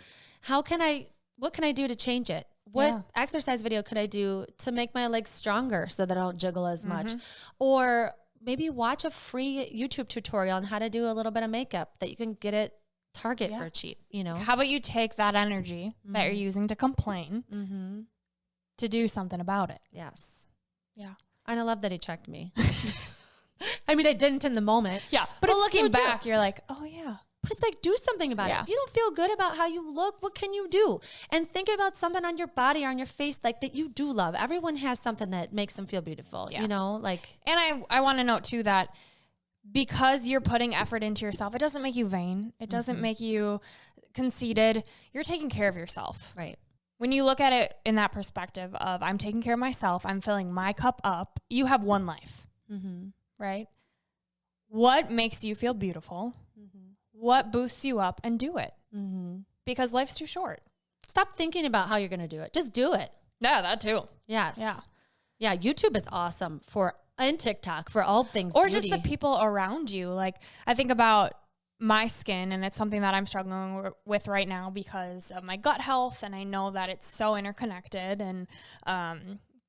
what can I do to change it? What exercise video could I do to make my legs stronger so that I don't jiggle as much? Or maybe watch a free YouTube tutorial on how to do a little bit of makeup that you can get at Target for cheap, How about you take that energy that you're using to complain to do something about it? Yes. Yeah. And I love that he checked me. I mean, I didn't in the moment. Yeah. But looking back, you're like, oh yeah. But it's like, do something about it. If you don't feel good about how you look, what can you do? And think about something on your body or on your face like that you do love. Everyone has something that makes them feel beautiful, And I want to note too that because you're putting effort into yourself, it doesn't make you vain. It doesn't make you conceited. You're taking care of yourself. Right. When you look at it in that perspective of I'm taking care of myself, I'm filling my cup up, you have one life, right? What makes you feel beautiful? What boosts you up, and do it because life's too short. Stop thinking about how you're going to do it. Just do it. Yeah, that too. Yes. Yeah. Yeah. YouTube is awesome and TikTok for all things or beauty. Just the people around you. Like I think about my skin, and it's something that I'm struggling with right now because of my gut health. And I know that it's so interconnected, and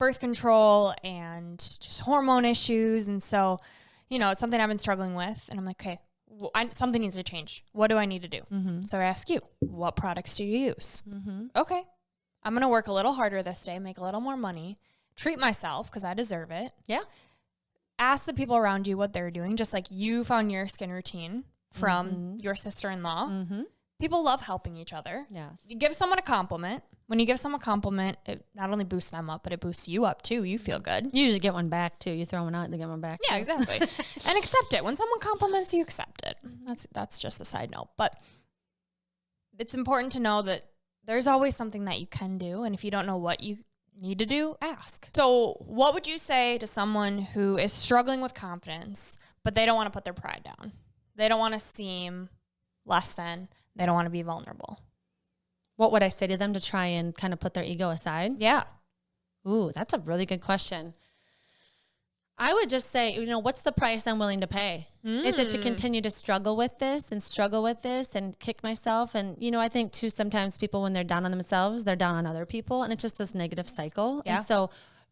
birth control and just hormone issues. And so, it's something I've been struggling with, and I'm like, okay, something needs to change. What do I need to do? So I ask you, what products do you use? Okay. I'm going to work a little harder this day, make a little more money, treat myself because I deserve it. Yeah. Ask the people around you what they're doing, just like you found your skin routine from your sister-in-law. People love helping each other. Yes. You give someone a compliment. When you give someone a compliment, it not only boosts them up, but it boosts you up too. You feel good. You usually get one back too. You throw one out and they get one back. Yeah, too. exactly. And accept it. When someone compliments you, accept it. That's just a side note. But it's important to know that there's always something that you can do. And if you don't know what you need to do, ask. So what would you say to someone who is struggling with confidence, but they don't want to put their pride down? They don't want to seem less than. They don't want to be vulnerable. What would I say to them to try and kind of put their ego aside? Yeah. Ooh, that's a really good question. I would just say, what's the price I'm willing to pay? Is it to continue to struggle with this and kick myself? And, I think too, sometimes people, when they're down on themselves, they're down on other people. And it's just this negative cycle. Yeah. And so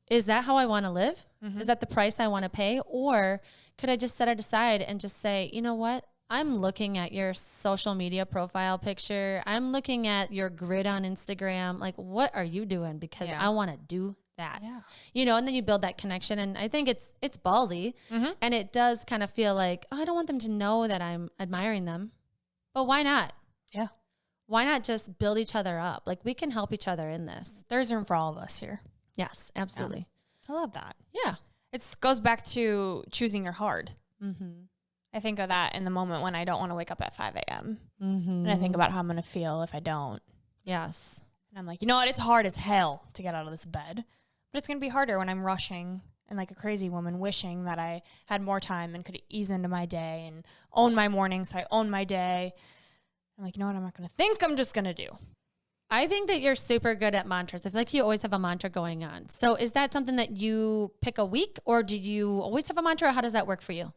is that how I want to live? Is that the price I want to pay? Or could I just set it aside and just say, you know what? I'm looking at your social media profile picture. I'm looking at your grid on Instagram. Like, what are you doing? Because I want to do that, and then you build that connection. And I think it's ballsy and it does kind of feel like, I don't want them to know that I'm admiring them, but why not? Yeah. Why not just build each other up? Like, we can help each other in this. There's room for all of us here. Yes, absolutely. Yeah. I love that. Yeah. It goes back to choosing your hard. I think of that in the moment when I don't want to wake up at 5 a.m. And I think about how I'm going to feel if I don't. Yes. And I'm like, you know what? It's hard as hell to get out of this bed. But it's going to be harder when I'm rushing and like a crazy woman wishing that I had more time and could ease into my day and own my morning. So I own my day. I'm like, you know what? I'm not going to think. I'm just going to do. I think that you're super good at mantras. I feel like you always have a mantra going on. So is that something that you pick a week, or do you always have a mantra? Or how does that work for you?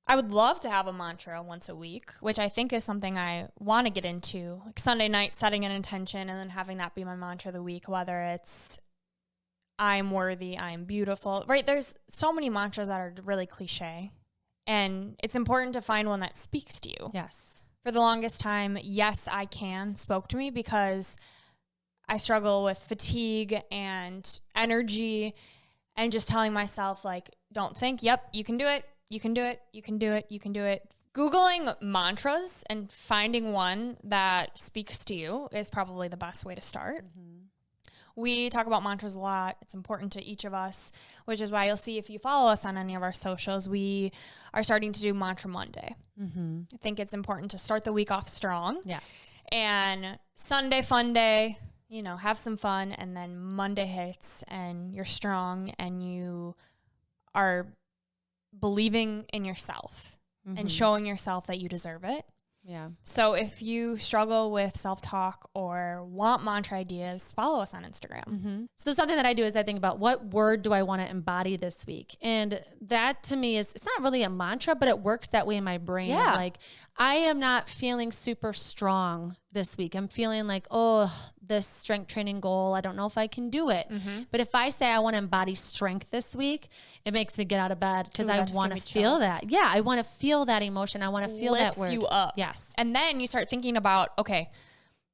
I would love to have a mantra once a week, which I think is something I want to get into. Like Sunday night, setting an intention and then having that be my mantra of the week, whether it's I'm worthy, I'm beautiful, right? There's so many mantras that are really cliche, and it's important to find one that speaks to you. Yes. For the longest time, yes, I can spoke to me because I struggle with fatigue and energy and just telling myself, like, don't think, yep, you can do it. You can do it. You can do it. You can do it. Googling mantras and finding one that speaks to you is probably the best way to start. We talk about mantras a lot. It's important to each of us, which is why you'll see if you follow us on any of our socials, we are starting to do Mantra Monday. I think it's important to start the week off strong. Yes. And Sunday, fun day, have some fun. And then Monday hits and you're strong and you are believing in yourself and showing yourself that you deserve it. Yeah. So if you struggle with self-talk or want mantra ideas, follow us on Instagram. So something that I do is I think about what word do I want to embody this week? And that to me it's not really a mantra, but it works that way in my brain. Yeah. Like I am not feeling super strong this week. I'm feeling like, oh, this strength training goal, I don't know if I can do it. But if I say I want to embody strength this week, it makes me get out of bed because I want to feel that. Yeah, I want to feel that emotion. I want to feel that word. Lifts you up. Yes. And then you start thinking about, okay,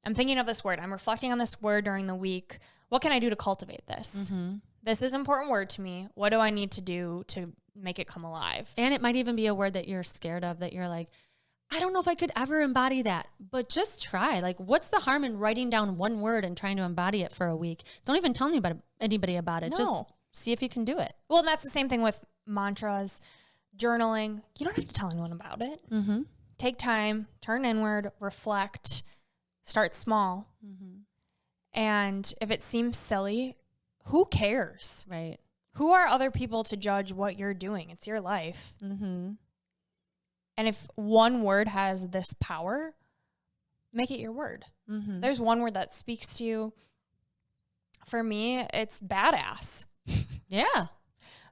I'm thinking of this word. I'm reflecting on this word during the week. What can I do to cultivate this? This is an important word to me. What do I need to do to make it come alive? And it might even be a word that you're scared of, that you're like, I don't know if I could ever embody that, but just try. Like, what's the harm in writing down one word and trying to embody it for a week? Don't even tell anybody about it. No. Just see if you can do it. Well, that's the same thing with mantras, journaling. You don't have to tell anyone about it. Take time, turn inward, reflect, start small. And if it seems silly, who cares? Right. Who are other people to judge what you're doing? It's your life. And if one word has this power, make it your word. There's one word that speaks to you. For me, it's badass. Yeah.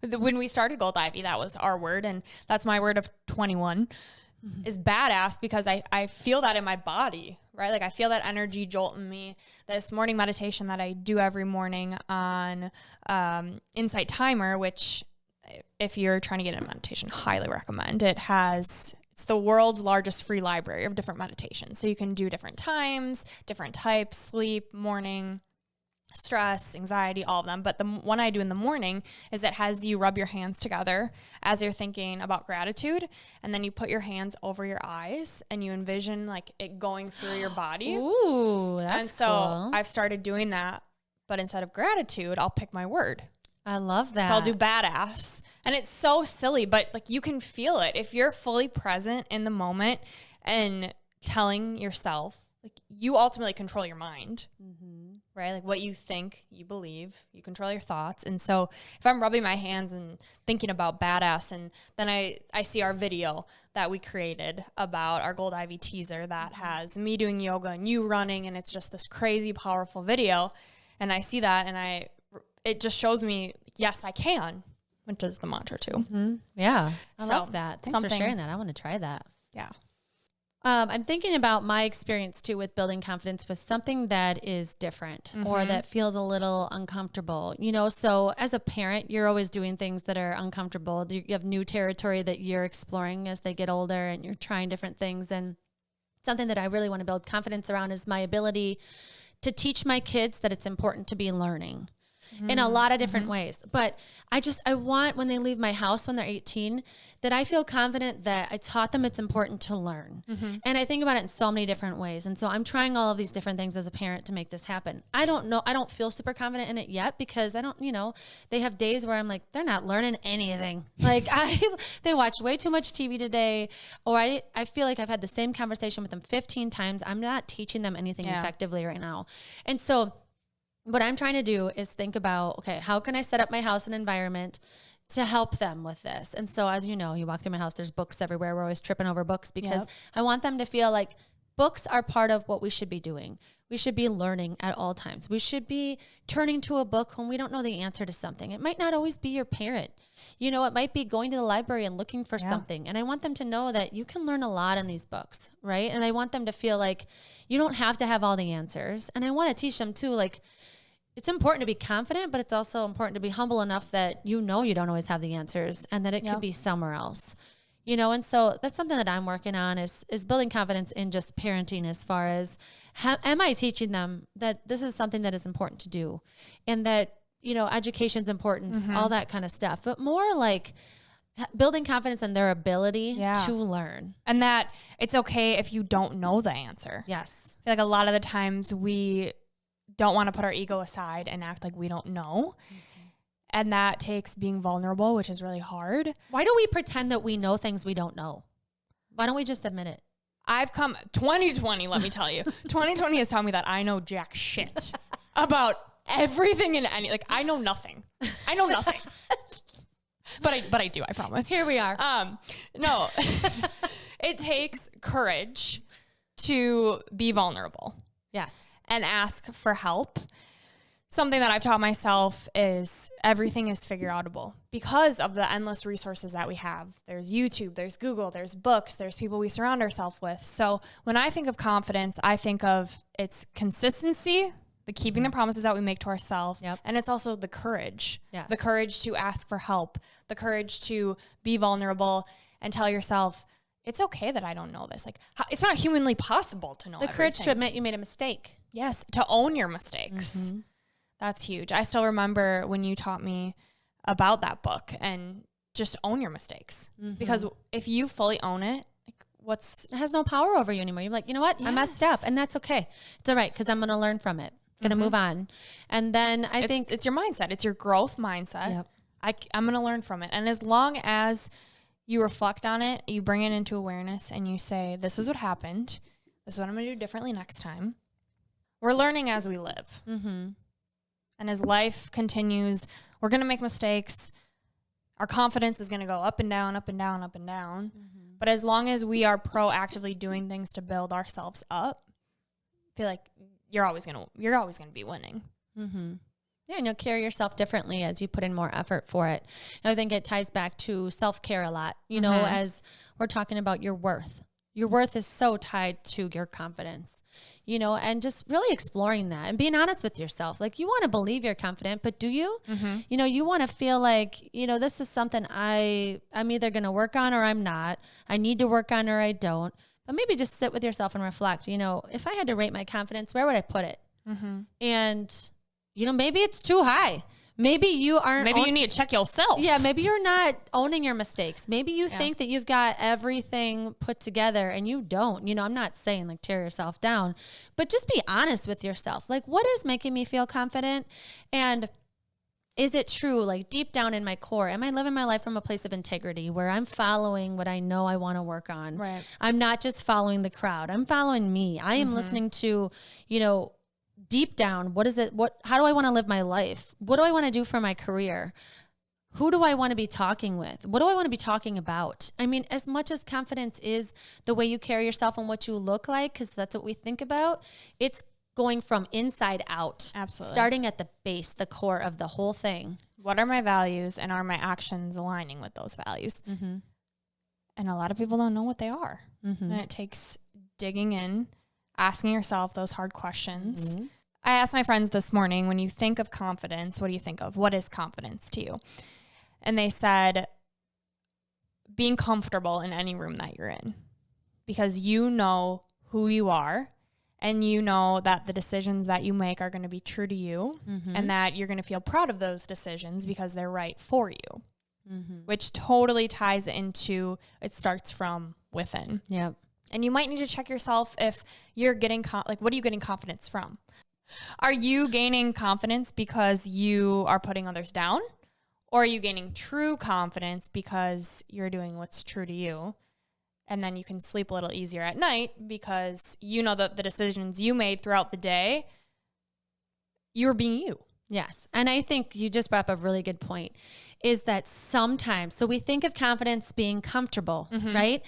When we started Gold Ivy, that was our word. And that's my word of 21 is badass, because I feel that in my body, right? Like I feel that energy jolt in me. This morning meditation that I do every morning on Insight Timer, which if you're trying to get into meditation, highly recommend. It's the world's largest free library of different meditations. So you can do different times, different types, sleep, morning. stress, anxiety, all of them. But the one I do in the morning is it has you rub your hands together as you're thinking about gratitude. And then you put your hands over your eyes and you envision like it going through your body. Ooh, that's And so cool. I've started doing that, but instead of gratitude, I'll pick my word. I love that. So I'll do badass. And it's so silly, but like you can feel it. If you're fully present in the moment and telling yourself, like you ultimately control your mind, right? Like what you think, you believe, you control your thoughts. And so if I'm rubbing my hands and thinking about badass, and then I see our video that we created about our Gold Ivy teaser that has me doing yoga and you running, and it's just this crazy, powerful video. And I see that and it just shows me, yes, I can, which is the mantra too. Yeah. I love that. Thanks for something- sharing that. I want to try that. Yeah. I'm thinking about my experience too with building confidence with something that is different or that feels a little uncomfortable, you know? So as a parent, you're always doing things that are uncomfortable. You have new territory that you're exploring as they get older and you're trying different things. And something that I really want to build confidence around is my ability to teach my kids that it's important to be learning in a lot of different ways. But I want, when they leave my house when they're 18, that I feel confident that I taught them it's important to learn. And I think about it in so many different ways. And so I'm trying all of these different things as a parent to make this happen. I don't feel super confident in it yet because they have days where I'm like, they're not learning anything. Like they watch way too much TV today, or I feel like I've had the same conversation with them 15 times. I'm not teaching them anything effectively right now. And so what I'm trying to do is think about, okay, how can I set up my house and environment to help them with this? And so, as you know, you walk through my house, there's books everywhere. We're always tripping over books because I want them to feel like books are part of what we should be doing. We should be learning at all times. We should be turning to a book when we don't know the answer to something. It might not always be your parent. You know, it might be going to the library and looking for something. And I want them to know that you can learn a lot in these books, right? And I want them to feel like you don't have to have all the answers. And I want to teach them too, like, it's important to be confident, but it's also important to be humble enough that you don't always have the answers and that it could be somewhere else, you know? And so that's something that I'm working on is building confidence in just parenting as far as, am I teaching them that this is something that is important to do and that, you know, education's important, all that kind of stuff, but more like building confidence in their ability to learn. And that it's okay if you don't know the answer. Yes. I feel like a lot of the times we don't want to put our ego aside and act like we don't know. And that takes being vulnerable, which is really hard. Why do we pretend that we know things we don't know? Why don't we just admit it? 2020, let me tell you, 2020 has taught me that I know jack shit about everything and I know nothing. I know nothing. But I do, I promise. Here we are. No, it takes courage to be vulnerable. Yes. And ask for help. Something that I've taught myself is everything is figure outable because of the endless resources that we have. There's YouTube, there's Google, there's books, there's people we surround ourselves with. So when I think of confidence, I think of its consistency, the keeping the promises that we make to ourselves, and it's also the courage. The courage to ask for help, the courage to be vulnerable and tell yourself, it's okay that I don't know this. Like, it's not humanly possible to know the everything. courage to admit you made a mistake. Yes, to own your mistakes. That's huge. I still remember when you taught me about that book and just own your mistakes. Because if you fully own it, like it has no power over you anymore. You're like, you know what? I messed up and that's okay. It's all right because I'm going to learn from it. Going to move on. And then I think it's your mindset. It's your growth mindset. I'm going to learn from it. And as long as you reflect on it, you bring it into awareness and you say, this is what happened. This is what I'm going to do differently next time. We're learning as we live. And as life continues, we're going to make mistakes. Our confidence is going to go up and down, up and down, up and down. But as long as we are proactively doing things to build ourselves up, I feel like you're always going to be winning. Yeah, and you'll carry yourself differently as you put in more effort for it. And I think it ties back to self-care a lot, you know, as we're talking about your worth. Your worth is so tied to your confidence, you know, and just really exploring that and being honest with yourself. Like, you want to believe you're confident, but do you? You know, you want to feel like, you know, this is something I'm either going to work on or I'm not. I need to work on or I don't. But maybe just sit with yourself and reflect, you know, if I had to rate my confidence, where would I put it? And maybe it's too high. Maybe you aren't. Maybe you need to check yourself. Yeah, maybe you're not owning your mistakes. Maybe you think that you've got everything put together and you don't. I'm not saying like tear yourself down, but just be honest with yourself. Like, what is making me feel confident? And is it true, like deep down in my core, am I living my life from a place of integrity where I'm following what I know I want to work on? Right. I'm not just following the crowd. I'm following me. I am listening to, deep down, how do I want to live my life? What do I want to do for my career? Who do I want to be talking with? What do I want to be talking about? I mean, as much as confidence is the way you carry yourself and what you look like, because that's what we think about, it's going from inside out. Absolutely. Starting at the base, the core of the whole thing. What are my values, and are my actions aligning with those values? Mm-hmm. And a lot of people don't know what they are. Mm-hmm. And it takes digging in, asking yourself those hard questions. Mm-hmm. I asked my friends this morning, when you think of confidence, what do you think of? What is confidence to you? And they said, being comfortable in any room that you're in, because you know who you are, and you know that the decisions that you make are going to be true to you, and that you're going to feel proud of those decisions because they're right for you, which totally ties into, it starts from within. Yep. And you might need to check yourself if you're getting, what are you getting confidence from? Are you gaining confidence because you are putting others down? Or are you gaining true confidence because you're doing what's true to you? And then you can sleep a little easier at night because you know that the decisions you made throughout the day, you were being you. Yes. And I think you just brought up a really good point, is that sometimes, so we think of confidence being comfortable, right?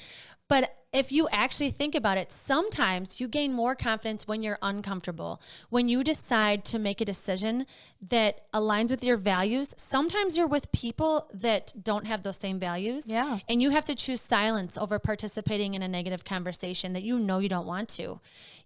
But if you actually think about it, sometimes you gain more confidence when you're uncomfortable. When you decide to make a decision that aligns with your values, sometimes you're with people that don't have those same values. Yeah. And you have to choose silence over participating in a negative conversation that you don't want to.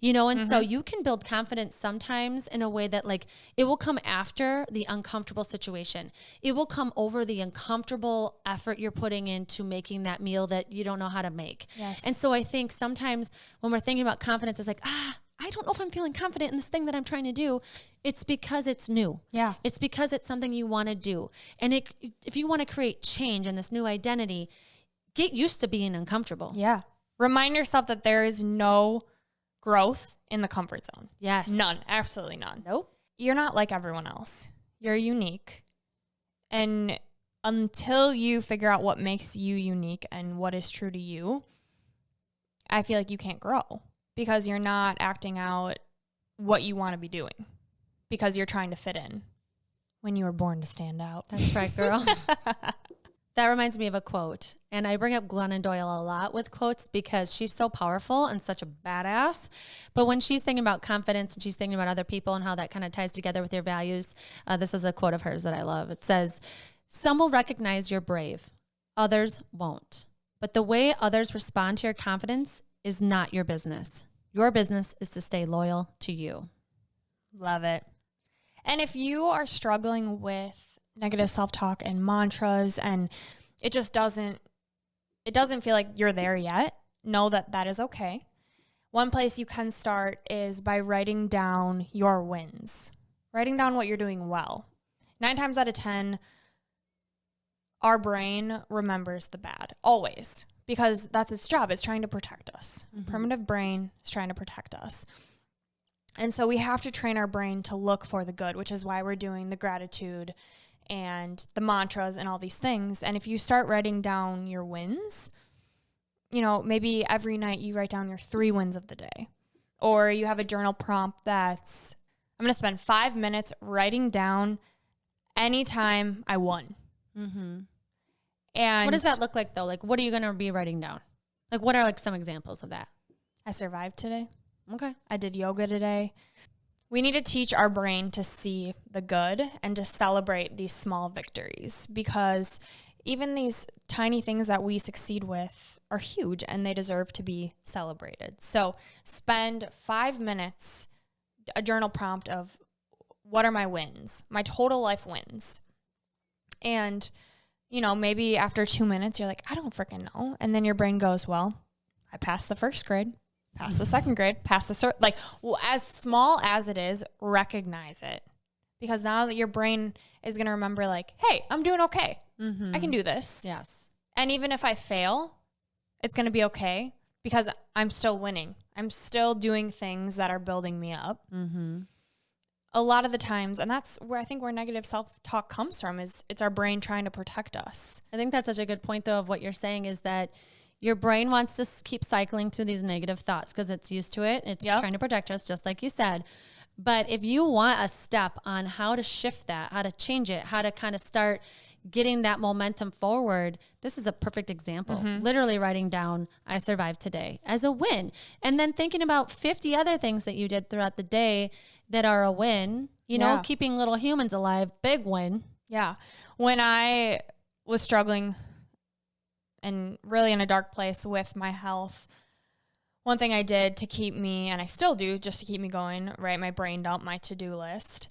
And so you can build confidence sometimes in a way that like it will come after the uncomfortable situation. It will come over the uncomfortable effort you're putting into making that meal that you don't know how to make. Yes. And so I think sometimes when we're thinking about confidence, it's like, I don't know if I'm feeling confident in this thing that I'm trying to do. It's because it's new. Yeah. It's because it's something you want to do. And if you want to create change in this new identity, get used to being uncomfortable. Yeah. Remind yourself that there is no growth in the comfort zone. Yes. None. Absolutely none. Nope. You're not like everyone else. You're unique. And until you figure out what makes you unique and what is true to you, I feel like you can't grow because you're not acting out what you want to be doing because you're trying to fit in when you were born to stand out. That's right, girl. That reminds me of a quote. And I bring up Glennon Doyle a lot with quotes because she's so powerful and such a badass. But when she's thinking about confidence and she's thinking about other people and how that kind of ties together with your values, this is a quote of hers that I love. It says, "Some will recognize you're brave. Others won't. But the way others respond to your confidence is not your business. Your business is to stay loyal to you." Love it. And if you are struggling with negative self-talk and mantras and it doesn't feel like you're there yet, know that that is okay. One place you can start is by writing down your wins, writing down what you're doing well. 9 times out of 10, our brain remembers the bad, always, because that's its job. It's trying to protect us. Primitive brain is trying to protect us. And so we have to train our brain to look for the good, which is why we're doing the gratitude and the mantras and all these things. And if you start writing down your wins, maybe every night you write down your 3 wins of the day, or you have a journal prompt that's, I'm going to spend 5 minutes writing down anytime I won. And what does that look like though? Like, what are you going to be writing down? Like, what are like some examples of that? I survived today. Okay. I did yoga today. We need to teach our brain to see the good and to celebrate these small victories, because even these tiny things that we succeed with are huge and they deserve to be celebrated. So spend 5 minutes, a journal prompt of what are my wins, my total life wins. And, maybe after 2 minutes, you're like, I don't freaking know. And then your brain goes, well, I passed the first grade. Pass the second grade, pass the as small as it is, recognize it. because now that your brain is going to remember like, hey, I'm doing okay. I can do this. Yes. And even if I fail, it's going to be okay because I'm still winning. I'm still doing things that are building me up. A lot of the times, and that's where I think where negative self-talk comes from, is it's our brain trying to protect us. I think that's such a good point, though, of what you're saying is that your brain wants to keep cycling through these negative thoughts because it's used to it. It's trying to protect us, just like you said. But if you want a step on how to shift that, how to change it, how to kind of start getting that momentum forward, this is a perfect example. Literally writing down, I survived today as a win. And then thinking about 50 other things that you did throughout the day that are a win, you know, keeping little humans alive, big win. Yeah. When I was struggling and really in a dark place with my health, one thing I did to keep me, and I still do just to keep me going, write my brain dump, my to-do list.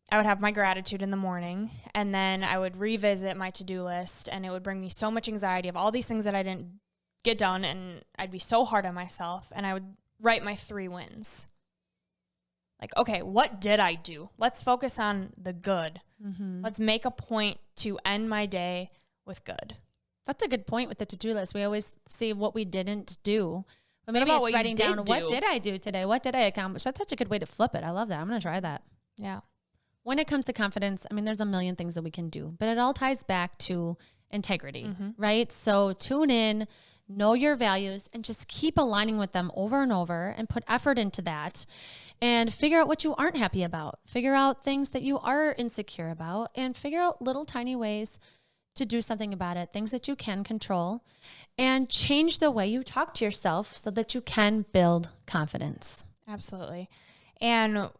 I would have my gratitude in the morning, and then I would revisit my to-do list, and it would bring me so much anxiety of all these things that I didn't get done, and I'd be so hard on myself, and I would write my 3 wins. Like, okay, what did I do? Let's focus on the good. Let's make a point to end my day with good. That's a good point with the to-do list. We always see what we didn't do. But maybe it's writing down, what did I do today? What did I accomplish? That's such a good way to flip it. I love that. I'm going to try that. Yeah. When it comes to confidence, I mean, there's a million things that we can do, but it all ties back to integrity, right? So tune in, know your values, and just keep aligning with them over and over and put effort into that and figure out what you aren't happy about. Figure out things that you are insecure about and figure out little tiny ways to do something about it, things that you can control, and change the way you talk to yourself so that you can build confidence. Absolutely. And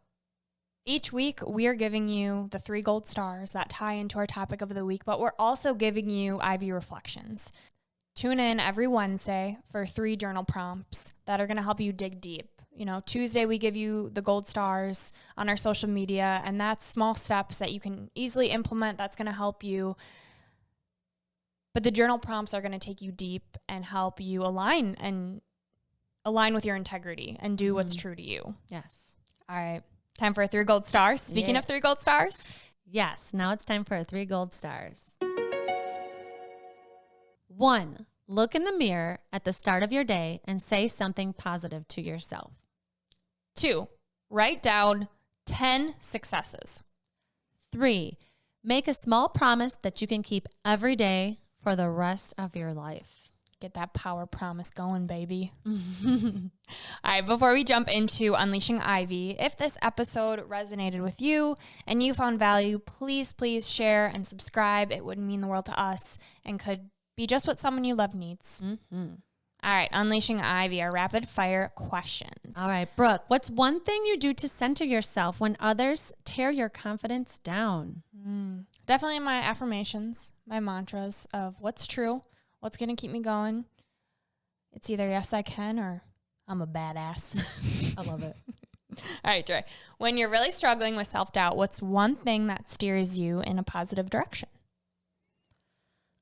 each week we are giving you the 3 gold stars that tie into our topic of the week, but we're also giving you Ivy reflections. Tune in every Wednesday for 3 journal prompts that are going to help you dig deep. You know, Tuesday we give you the gold stars on our social media, and that's small steps that you can easily implement that's going to help you. But the journal prompts are going to take you deep and help you align with your integrity and do what's true to you. Yes. All right. Time for 3 gold stars. Speaking of 3 gold stars. Yes. Now it's time for 3 gold stars. 1, look in the mirror at the start of your day and say something positive to yourself. 2, write down 10 successes. 3, make a small promise that you can keep every day for the rest of your life. Get that power promise going, baby. All right, before we jump into Unleashing Ivy, if this episode resonated with you and you found value, please share and subscribe. It would mean the world to us and could be just what someone you love needs. All right, Unleashing Ivy, our rapid fire questions. All right, Brooke, what's one thing you do to center yourself when others tear your confidence down? Definitely my affirmations, my mantras of what's true, what's going to keep me going. It's either yes, I can, or I'm a badass. I love it. All right, Joy. When you're really struggling with self-doubt, what's one thing that steers you in a positive direction?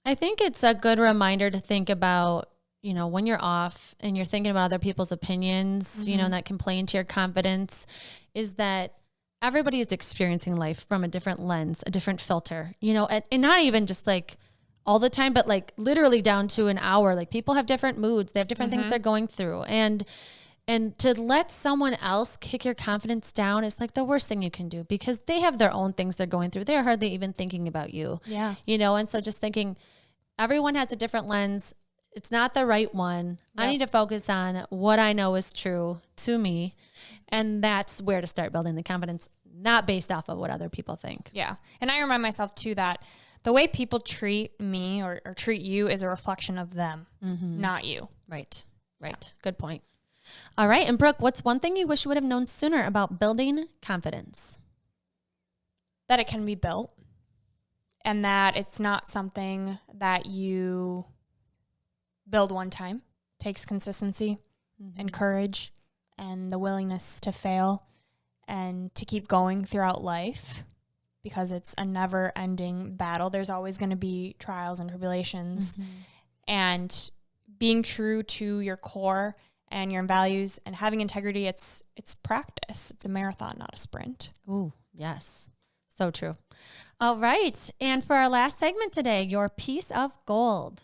I think it's a good reminder to think about, you know, when you're off and you're thinking about other people's opinions, you know, and that can play into your confidence, is that everybody is experiencing life from a different lens, a different filter, you know, and not even just like all the time, but like literally down to an hour. Like people have different moods. They have different things they're going through. And to let someone else kick your confidence down is like the worst thing you can do because they have their own things they're going through. They're hardly even thinking about you. Yeah. You know, and so just thinking everyone has a different lens. It's not the right one. Yep. I need to focus on what I know is true to me. And that's where to start building the confidence, not based off of what other people think. Yeah. And I remind myself too that the way people treat me or treat you is a reflection of them, not you. Right. Yeah. Good point. All right. And Brooke, what's one thing you wish you would have known sooner about building confidence? That it can be built and that it's not something that you build one time. It takes consistency and courage and the willingness to fail and to keep going throughout life because it's a never-ending battle. There's always going to be trials and tribulations. And being true to your core and your values and having integrity, it's practice. It's a marathon, not a sprint. Ooh, yes. So true. All right. And for our last segment today, your piece of gold.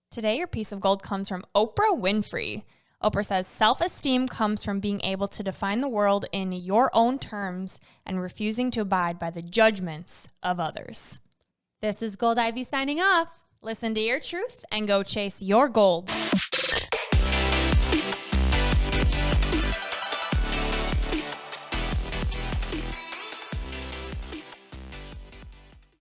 Today, your piece of gold comes from Oprah Winfrey. Oprah says, self-esteem comes from being able to define the world in your own terms and refusing to abide by the judgments of others. This is Gold Ivy signing off. Listen to your truth and go chase your gold.